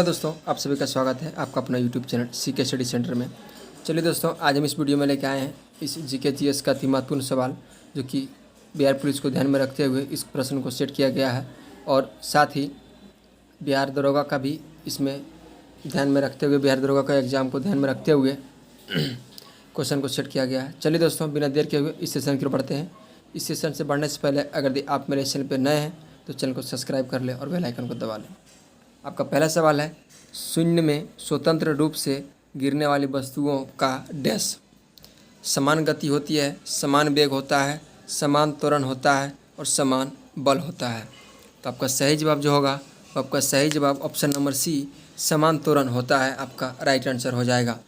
दोस्तों, आप सभी का स्वागत है आपका अपना YouTube channel CK study centre में। चलिए दोस्तों, आज हम इस वीडियो में लेके आए हैं इस जीके जीएस का अति महत्वपूर्ण सवाल, जो कि बिहार पुलिस को ध्यान में रखते हुए इस प्रश्न को सेट किया गया है और साथ ही बिहार दरोगा का भी इसमें ध्यान में रखते हुए, बिहार दरोगा का एग्ज़ाम को ध्यान में रखते हुए क्वेश्चन को सेट किया गया है। चलिए दोस्तों, बिना देर के हुए इस सेशन की ओर बढ़ते हैं। इस सेशन से बढ़ने से पहले अगर आप मेरे चैनल पर नए हैं तो चैनल को सब्सक्राइब कर लें और बेल आइकन को दबा लें। आपका पहला सवाल है, शून्य में स्वतंत्र रूप से गिरने वाली वस्तुओं का डैश समान गति होती है, समान वेग होता है, समान त्वरण होता है और समान बल होता है। तो आपका सही जवाब जो होगा वो आपका सही जवाब ऑप्शन नंबर सी, समान त्वरण होता है, आपका राइट आंसर हो जाएगा।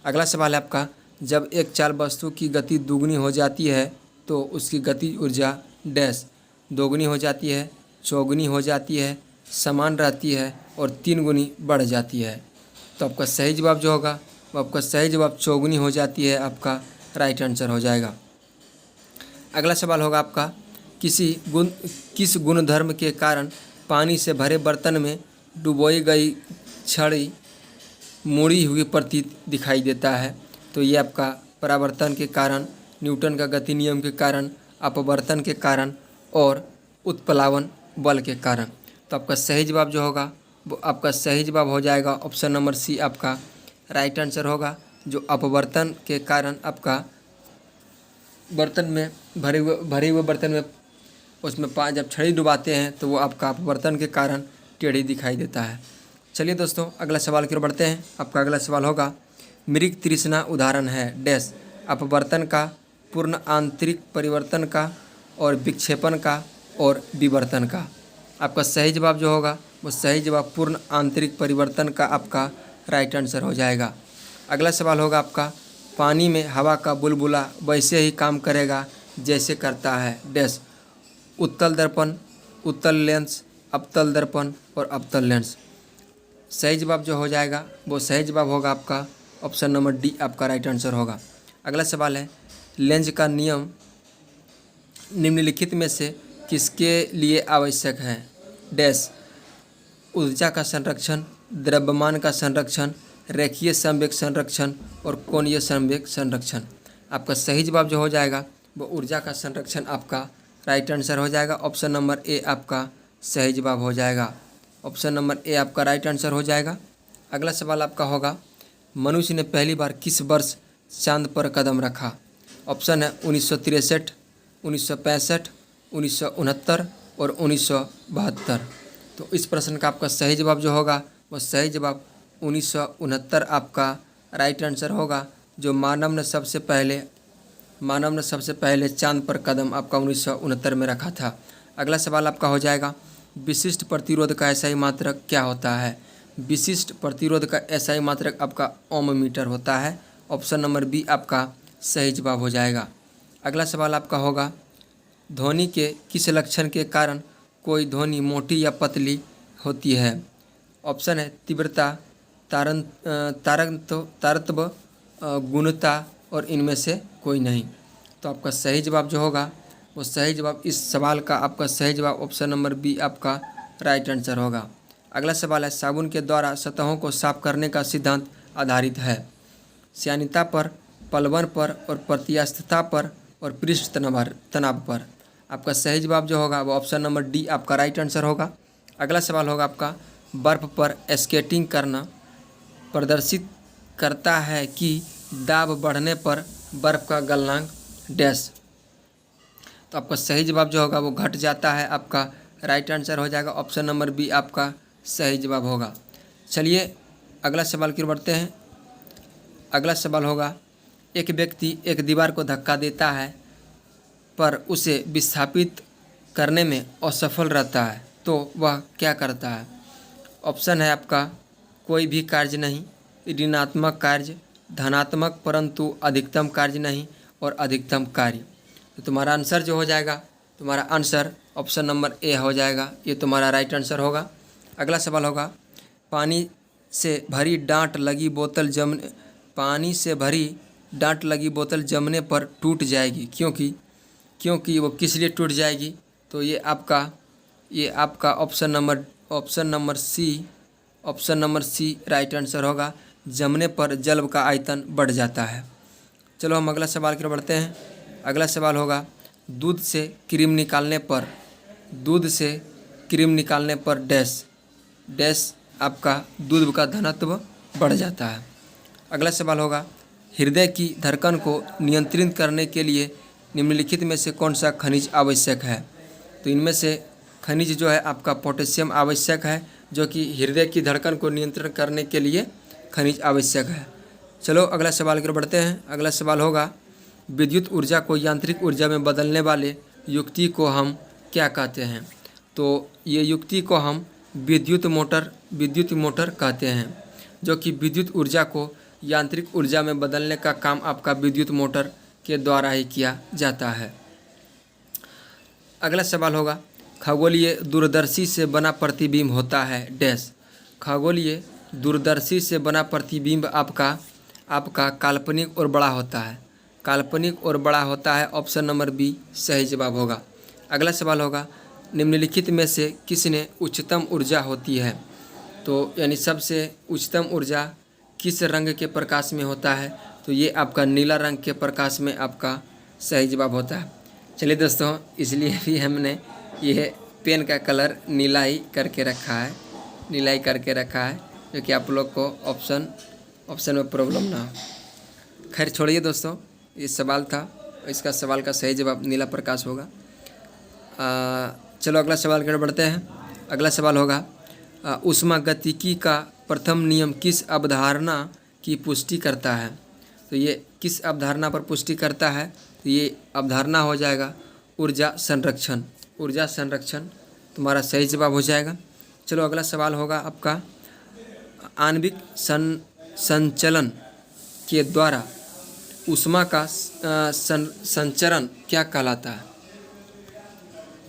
अगला सवाल है आपका, जब एक चाल वस्तु की गति दुगनी हो जाती है तो उसकी गति ऊर्जा डैश दोगुनी हो जाती है, चौगुनी हो जाती है, समान रहती है और 3 गुनी बढ़ जाती है। तो आपका सही जवाब जो होगा वो आपका सही जवाब चौगुनी हो जाती है, आपका राइट आंसर हो जाएगा। अगला सवाल होगा आपका, किस गुणधर्म के कारण पानी से भरे बर्तन में डुबोई गई छड़ी मुड़ी हुई प्रतीत दिखाई देता है। तो ये आपका परावर्तन के कारण, न्यूटन का गति नियम के कारण, अपवर्तन के कारण और उत्प्लावन बल के कारण। तो आपका सही जवाब जो होगा वो आपका सही जवाब हो जाएगा ऑप्शन नंबर सी, आपका राइट आंसर होगा। जो अपवर्तन के कारण आपका बर्तन में भरे हुए बर्तन में उसमें जब छड़ी डुबाते हैं तो वो आपका अपवर्तन के कारण टेढ़ी दिखाई देता है। चलिए दोस्तों, अगला सवाल की ओर बढ़ते हैं। आपका अगला सवाल होगा, मृग तृष्णा उदाहरण है डैश अपवर्तन का, पूर्ण आंतरिक परिवर्तन का और विक्षेपण का और विवर्तन का। आपका सही जवाब जो होगा वो सही जवाब पूर्ण आंतरिक परिवर्तन का आपका राइट आंसर हो जाएगा। अगला सवाल होगा आपका, पानी में हवा का बुलबुला वैसे ही काम करेगा जैसे करता है डैश उत्तल दर्पण, उत्तल लेंस, अवतल दर्पण और अवतल लेंस। सही जवाब जो हो जाएगा वो सही जवाब होगा आपका ऑप्शन नंबर डी, आपका राइट आंसर होगा। अगला सवाल है, लेंज का नियम निम्नलिखित में से किसके लिए आवश्यक है डैश ऊर्जा का संरक्षण, द्रव्यमान का संरक्षण, रेखीय संवेग संरक्षण और कोणीय संवेग संरक्षण। आपका सही जवाब जो हो जाएगा वो ऊर्जा का संरक्षण, आपका राइट आंसर हो जाएगा। ऑप्शन नंबर ए आपका सही जवाब हो जाएगा। ऑप्शन नंबर ए आपका राइट आंसर हो जाएगा। अगला सवाल आपका होगा, मनुष्य ने पहली बार किस वर्ष चांद पर कदम रखा। ऑप्शन है 1963, 1965, 1969 और 1972। तो इस प्रश्न का आपका सही जवाब जो होगा वो सही जवाब 1969 आपका राइट आंसर होगा। जो मानव ने सबसे पहले चांद पर कदम आपका 1969 में रखा था। अगला सवाल आपका हो जाएगा, विशिष्ट प्रतिरोध का एसआई मात्रक क्या होता है। विशिष्ट प्रतिरोध का एसआई मात्रक आपका ओम मीटर होता है। ऑप्शन नंबर बी आपका सही जवाब हो जाएगा। अगला सवाल आपका होगा, ध्वनि के किस लक्षण के कारण कोई ध्वनि मोटी या पतली होती है। ऑप्शन है तीव्रता, तारतम्य, गुणता और इनमें से कोई नहीं। तो आपका सही जवाब जो होगा वो सही जवाब इस सवाल का आपका सही जवाब ऑप्शन नंबर बी आपका राइट आंसर होगा। अगला सवाल है, साबुन के द्वारा सतहों को साफ करने का सिद्धांत आधारित है श्यानता पर, पलवन पर और प्रत्यास्थता पर और पृष्ठ तनाव पर। आपका सही जवाब जो होगा वो ऑप्शन नंबर डी आपका राइट आंसर होगा। अगला सवाल होगा आपका, बर्फ़ पर स्केटिंग करना प्रदर्शित करता है कि दाब बढ़ने पर बर्फ़ का गलनांक डैश। तो आपका सही जवाब जो होगा वो घट जाता है, आपका राइट आंसर हो जाएगा। ऑप्शन नंबर बी आपका सही जवाब होगा। चलिए अगला सवाल की ओर बढ़ते हैं। अगला सवाल होगा, एक व्यक्ति एक दीवार को धक्का देता है पर उसे विस्थापित करने में असफल रहता है तो वह क्या करता है। ऑप्शन है आपका कोई भी कार्य नहीं, ऋणात्मक कार्य, धनात्मक परंतु अधिकतम कार्य नहीं और अधिकतम कार्य। तो तुम्हारा आंसर जो हो जाएगा, तुम्हारा आंसर ऑप्शन नंबर ए हो जाएगा, ये तुम्हारा राइट आंसर होगा। अगला सवाल होगा, पानी से भरी डांट लगी बोतल जमने पर टूट जाएगी क्योंकि वो किस लिए टूट जाएगी। तो ये आपका option number C option number C right answer होगा। जमने पर जल का आयतन बढ़ जाता है। चलो हम अगला सवाल की ओर बढ़ते हैं। अगला सवाल होगा दूध से क्रीम निकालने पर डैश डैश आपका दूध का घनत्व बढ़ जाता है। अगला सवाल होगा हृदय की धड़कन को नियंत्रित करने के लिए निम्नलिखित में से कौन सा खनिज आवश्यक है। तो इनमें से खनिज जो है आपका पोटेशियम आवश्यक है, जो कि हृदय की धड़कन को नियंत्रण करने के लिए खनिज आवश्यक है। चलो अगला सवाल की ओर बढ़ते हैं। अगला सवाल होगा विद्युत ऊर्जा को यांत्रिक ऊर्जा में बदलने वाले युक्ति को हम क्या कहते हैं। तो ये युक्ति को हम विद्युत मोटर कहते हैं, जो कि विद्युत ऊर्जा को यांत्रिक ऊर्जा में बदलने का काम आपका विद्युत मोटर के द्वारा ही किया जाता है। अगला सवाल होगा खगोलीय दूरदर्शी से बना प्रतिबिंब होता है डैश। खगोलीय दूरदर्शी से बना प्रतिबिंब आपका काल्पनिक और बड़ा होता है। काल्पनिक और बड़ा होता है, ऑप्शन नंबर बी सही जवाब होगा। अगला सवाल होगा निम्नलिखित में से किसने उच्चतम ऊर्जा होती है। तो यानी सबसे उच्चतम ऊर्जा किस रंग के प्रकाश में होता है। तो ये आपका नीला रंग के प्रकाश में आपका सही जवाब होता है। चलिए दोस्तों, इसलिए भी हमने यह पेन का कलर नीला ही करके रखा है, जो कि आप लोग को ऑप्शन में प्रॉब्लम ना हो। खैर छोड़िए दोस्तों, ये सवाल था, इसका सवाल का सही जवाब नीला प्रकाश होगा। चलो अगला सवाल की ओर बढ़ते हैं। अगला सवाल होगा ऊष्मागतिकी का प्रथम नियम किस अवधारणा की पुष्टि करता है। तो ये किस अवधारणा पर पुष्टि करता है। तो ये अवधारणा हो जाएगा ऊर्जा संरक्षण तुम्हारा सही जवाब हो जाएगा। चलो अगला सवाल होगा आपका आणविक संचलन के द्वारा ऊष्मा का संचरण क्या कहलाता है।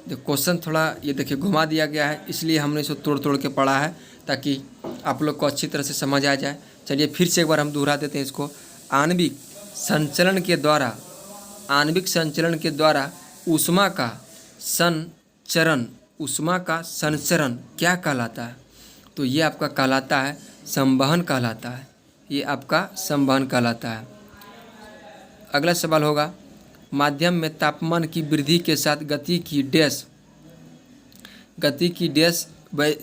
जो क्वेश्चन थोड़ा ये देखिए घुमा दिया गया है, इसलिए हमने इसको तोड़ के पढ़ा है ताकि आप लोग को अच्छी तरह से समझ आ जाए। चलिए फिर से एक बार हम दोहरा देते हैं इसको। आणविक संचलन के द्वारा ऊष्मा का संचरण क्या कहलाता है। तो ये आपका कहलाता है संवहन कहलाता है। ये आपका संवहन कहलाता है। अगला सवाल होगा माध्यम में तापमान की वृद्धि के साथ गति की डैश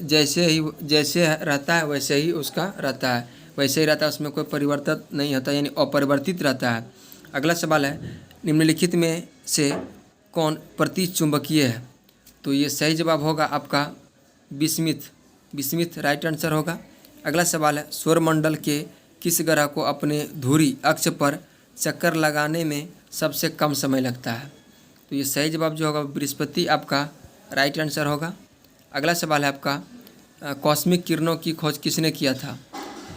जैसे रहता है वैसे ही उसका रहता है, उसमें कोई परिवर्तन नहीं होता, यानी अपरिवर्तित रहता है। अगला सवाल है निम्नलिखित में से कौन प्रतिचुंबकीय है। तो ये सही जवाब होगा आपका बिस्मिथ राइट आंसर होगा। अगला सवाल है सौरमंडल के किस ग्रह को अपने धुरी अक्ष पर चक्कर लगाने में सबसे कम समय लगता है। तो ये सही जवाब जो होगा बृहस्पति आपका राइट आंसर होगा। अगला सवाल है आपका कॉस्मिक किरणों की खोज किसने किया था।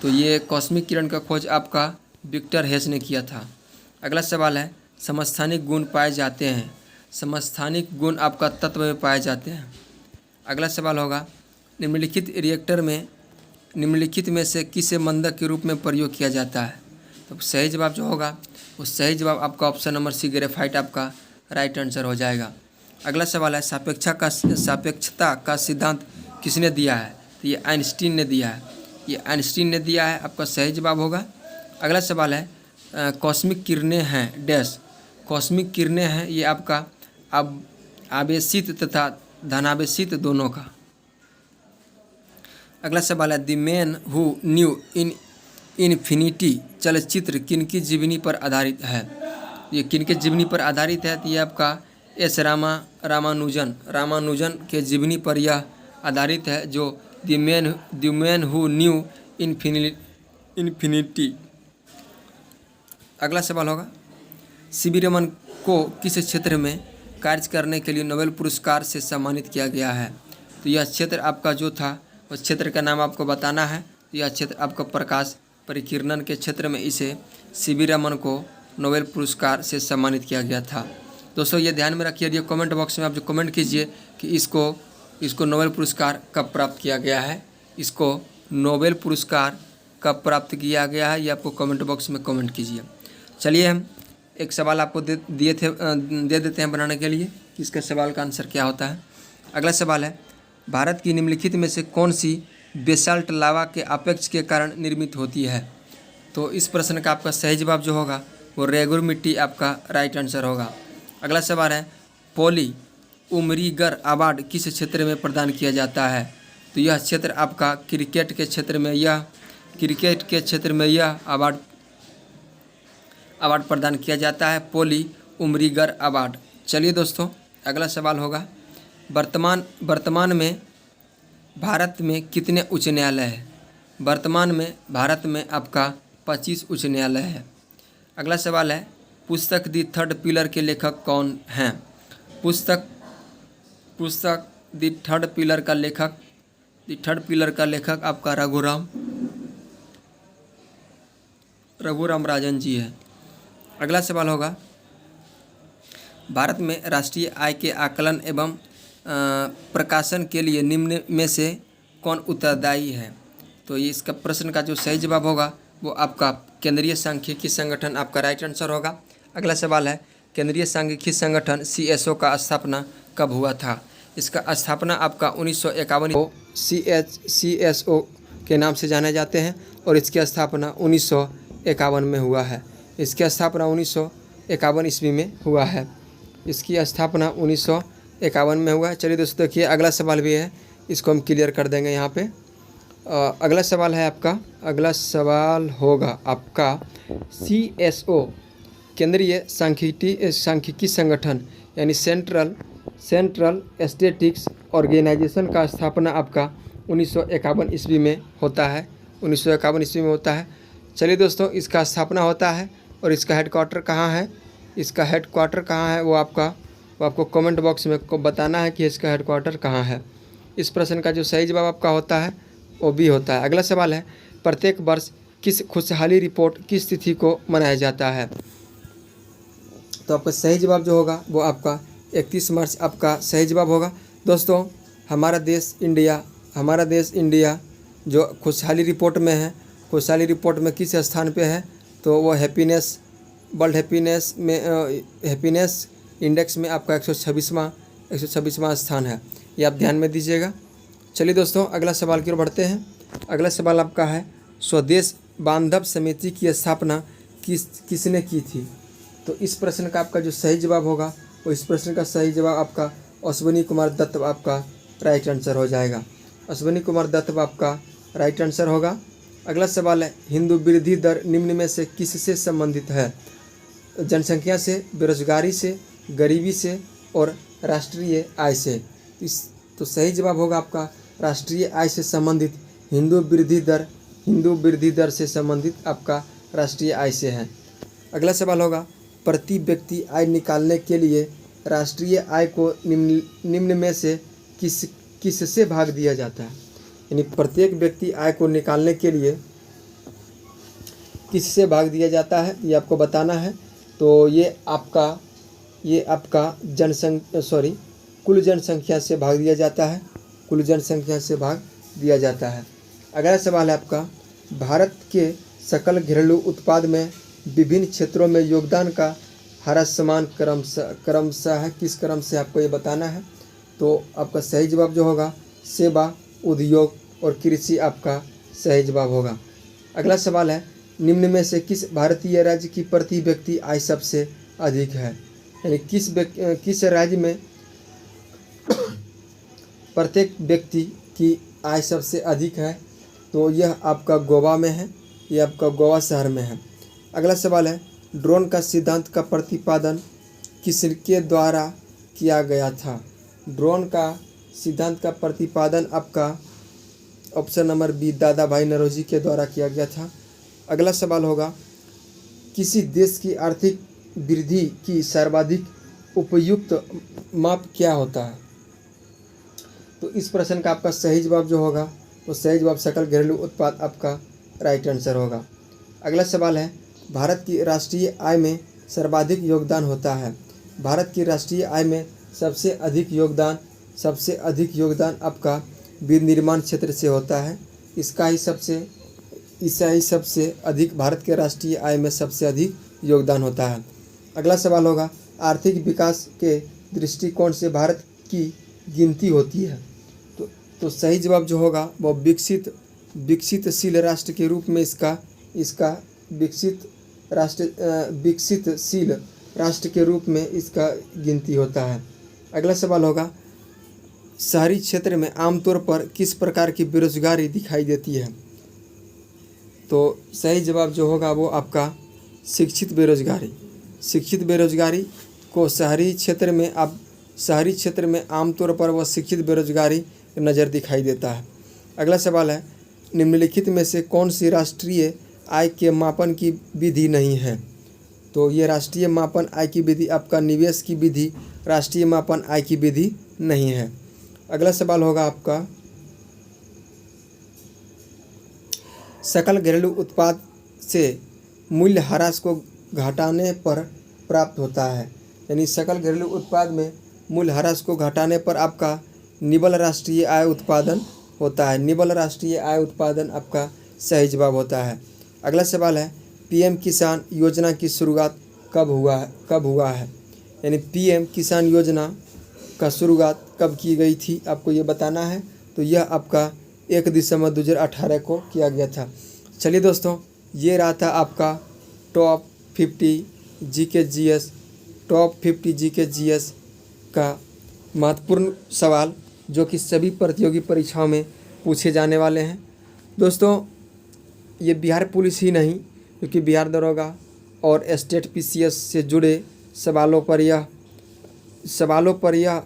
तो ये कॉस्मिक किरण का खोज आपका विक्टर हेस ने किया था। अगला सवाल है समस्थानिक गुण पाए जाते हैं। समस्थानिक गुण आपका तत्व में पाए जाते हैं। अगला सवाल होगा निम्नलिखित में से किसे मंदक के रूप में प्रयोग किया जाता है। तो सही जवाब जो होगा वो सही जवाब आपका ऑप्शन नंबर सी ग्रेफाइट आपका राइट आंसर हो जाएगा। अगला सवाल है सापेक्षता का सिद्धांत किसने दिया है। तो ये आइंस्टीन ने दिया है, आपका सही जवाब होगा। अगला सवाल है कॉस्मिक किरणें हैं डैश। कॉस्मिक किरणें हैं ये आपका आवेशित तथा धनावेशित दोनों का। अगला सवाल है the man who knew infinity चलचित्र किनकी जीवनी पर आधारित है। ये किनके जीवनी पर आधारित है। तो ये आपका एस रामानुजन के जीवनी पर यह आधारित है, जो the man who knew infinity. अगला सवाल होगा सीवी रमन को किस क्षेत्र में कार्य करने के लिए नोबेल पुरस्कार से सम्मानित किया गया है। तो यह क्षेत्र आपका जो था उस क्षेत्र का नाम आपको बताना है। यह क्षेत्र आपका प्रकाश परिकिरणन के क्षेत्र में इसे सीवी रमन को नोबेल पुरस्कार से सम्मानित किया गया था। दोस्तों ये ध्यान में रखिए, कमेंट बॉक्स में आप जो कमेंट कीजिए कि इसको नोबेल पुरस्कार कब प्राप्त किया गया है, इसको नोबेल पुरस्कार कब प्राप्त किया गया है, ये आपको कमेंट बॉक्स में कमेंट कीजिए। चलिए हम एक सवाल आपको दे देते हैं बनाने के लिए कि इसका सवाल का आंसर क्या होता है। अगला सवाल है भारत की निम्नलिखित में से कौन सी बेसाल्ट लावा के अपेक्ष के कारण निर्मित होती है। तो इस प्रश्न का आपका सही जवाब जो होगा वो रेगुर मिट्टी आपका राइट आंसर होगा। अगला सवाल है पॉली उमरीगर अवार्ड किस क्षेत्र में प्रदान किया जाता है? तो यह क्षेत्र आपका क्रिकेट के क्षेत्र में यह अवार्ड प्रदान किया जाता है, पॉली उमरीगर अवार्ड। चलिए दोस्तों अगला सवाल होगा वर्तमान में भारत में कितने उच्च न्यायालय हैं? वर्तमान में भारत में आपका 25 उच्च न्यायालय है। अगला सवाल है पुस्तक दी थर्ड पिलर के लेखक कौन हैं? पुस्तक दी थर्ड पिलर का लेखक आपका रघुराम राजन जी है। अगला सवाल होगा भारत में राष्ट्रीय आय के आकलन एवं प्रकाशन के लिए निम्न में से कौन उत्तरदायी है? तो ये इसका प्रश्न का जो सही जवाब होगा वो आपका केंद्रीय सांख्यिकी संगठन आपका राइट आंसर होगा। अगला सवाल है केंद्रीय सांख्यिकी संगठन CSO का स्थापना कब हुआ था? इसका स्थापना आपका 1951 को CSO के नाम से जाने जाते हैं और इसकी स्थापना 1951 में हुआ है। इसकी स्थापना 1951 ईस्वी में हुआ है। इसकी स्थापना 1951 में हुआ है। चलिए दोस्तों देखिए अगला सवाल भी है, इसको हम क्लियर कर देंगे यहाँ पे। अगला सवाल होगा आपका CSO केंद्रीय सांख्यिकी संगठन यानी सेंट्रल स्टैटिस्टिक्स ऑर्गेनाइजेशन का स्थापना आपका 1951 ईस्वी में होता है। 1951 ईस्वी में होता है। चलिए दोस्तों इसका स्थापना होता है और इसका हेडक्वार्टर कहाँ है? इसका हेडक्वार्टर कहाँ है वो आपको कमेंट बॉक्स में बताना है कि इसका हेडक्वार्टर कहाँ है। इस प्रश्न का जो सही जवाब आपका होता है वो भी होता है। अगला सवाल है प्रत्येक वर्ष किस खुशहाली रिपोर्ट किस तिथि को मनाया जाता है? तो आपका सही जवाब जो होगा वो आपका 31 मार्च आपका सही जवाब होगा। दोस्तों हमारा देश इंडिया जो खुशहाली रिपोर्ट में है, खुशहाली रिपोर्ट में किस स्थान पे है? तो वो वर्ल्ड हैप्पीनेस इंडेक्स में आपका 126वां स्थान है। ये आप ध्यान में दीजिएगा। चलिए दोस्तों अगला सवाल की ओर बढ़ते हैं। अगला सवाल आपका है स्वदेश बांधव समिति की स्थापना किसने की थी? तो इस प्रश्न का आपका जो सही जवाब होगा वो इस प्रश्न का सही जवाब आपका अश्विनी कुमार दत्त आपका राइट आंसर हो जाएगा। अश्विनी कुमार दत्त आपका राइट आंसर होगा। अगला सवाल है हिंदू वृद्धि दर निम्न में से किससे संबंधित है? जनसंख्या से, बेरोजगारी से, गरीबी से और राष्ट्रीय आय से। तो सही जवाब होगा आपका राष्ट्रीय आय से संबंधित हिंदू वृद्धि दर से संबंधित आपका राष्ट्रीय आय से है। अगला सवाल होगा प्रति व्यक्ति आय निकालने के लिए राष्ट्रीय आय को निम्न में से किससे भाग दिया जाता है? यानी प्रत्येक व्यक्ति आय को निकालने के लिए किससे भाग दिया जाता है ये आपको बताना है। तो ये आपका कुल जनसंख्या से भाग दिया जाता है। कुल जनसंख्या से भाग दिया जाता है। अगला सवाल है आपका भारत के सकल घरेलू उत्पाद में विभिन्न क्षेत्रों में योगदान का ह्रासमान क्रमशः है, किस क्रम से आपको ये बताना है। तो आपका सही जवाब जो होगा सेवा, उद्योग और कृषि आपका सही जवाब होगा। अगला सवाल है निम्न में से किस भारतीय राज्य की प्रति व्यक्ति आय सबसे अधिक है? यानी किस राज्य में प्रत्येक व्यक्ति की आय सबसे अधिक है? तो यह आपका गोवा में है, यह आपका गोवा शहर में है। अगला सवाल है ड्रोन का सिद्धांत का प्रतिपादन किसके द्वारा किया गया था? ड्रोन का सिद्धांत का प्रतिपादन आपका ऑप्शन नंबर बी दादा भाई नौरोजी के द्वारा किया गया था। अगला सवाल होगा किसी देश की आर्थिक वृद्धि की सर्वाधिक उपयुक्त माप क्या होता है? तो इस प्रश्न का आपका सही जवाब जो होगा वो सही जवाब सकल घरेलू उत्पाद आपका राइट आंसर होगा। अगला सवाल है भारत की राष्ट्रीय आय में सर्वाधिक योगदान होता है। भारत की राष्ट्रीय आय में सबसे अधिक योगदान आपका विनिर्माण क्षेत्र से होता है। इसका ही सबसे अधिक भारत के राष्ट्रीय आय में सबसे अधिक योगदान होता है। अगला सवाल होगा आर्थिक विकास के दृष्टिकोण से भारत की गिनती होती है। तो सही जवाब जो होगा वो विकसितशील राष्ट्र के रूप में इसका विकसितशील राष्ट्र के रूप में इसका गिनती होता है। अगला सवाल होगा, शहरी क्षेत्र में आमतौर पर किस प्रकार की बेरोजगारी दिखाई देती है? तो सही जवाब जो होगा वो आपका शिक्षित बेरोजगारी को शहरी क्षेत्र में आमतौर पर वह शिक्षित बेरोजगारी नज़र दिखाई देता है। अगला सवाल है, निम्नलिखित में से कौन सी राष्ट्रीय आय के मापन की विधि नहीं है? तो ये राष्ट्रीय मापन आय की विधि आपका निवेश की विधि राष्ट्रीय मापन आय की विधि नहीं है। अगला सवाल होगा आपका, सकल घरेलू उत्पाद से मूल्य ह्रास को घटाने पर प्राप्त होता है। यानी सकल घरेलू उत्पाद में मूल्य ह्रास को घटाने पर आपका निबल राष्ट्रीय आय उत्पादन होता है। निबल राष्ट्रीय आय उत्पादन आपका सही जवाब होता है। अगला सवाल है, पीएम किसान योजना की शुरुआत कब हुआ है? यानी पीएम किसान योजना का शुरुआत कब की गई थी आपको ये बताना है। तो यह आपका 1 दिसंबर 2018 को किया गया था। चलिए दोस्तों, ये रहा था आपका टॉप 50 जीके जीएस का महत्वपूर्ण सवाल जो कि सभी प्रतियोगी परीक्षाओं में पूछे जाने वाले हैं। दोस्तों, ये बिहार पुलिस ही नहीं, क्योंकि बिहार दरोगा और स्टेट पीसीएस से जुड़े सवालों पर यह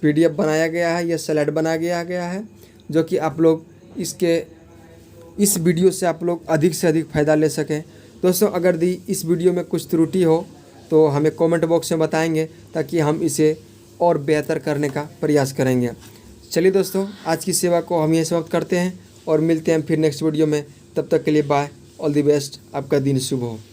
पीडीएफ बनाया गया है, यह स्लाइड बनाया गया है, जो कि आप लोग इस वीडियो से आप लोग अधिक से अधिक फ़ायदा ले सकें। दोस्तों, अगर इस वीडियो में कुछ त्रुटि हो तो हमें कमेंट बॉक्स में बताएंगे, ताकि हम इसे और बेहतर करने का प्रयास करेंगे। चलिए दोस्तों, आज की सेवा को हम यहीं समाप्त करते हैं और मिलते हैं फिर नेक्स्ट वीडियो में। तब तक के लिए बाय, ऑल द बेस्ट, आपका दिन शुभ हो।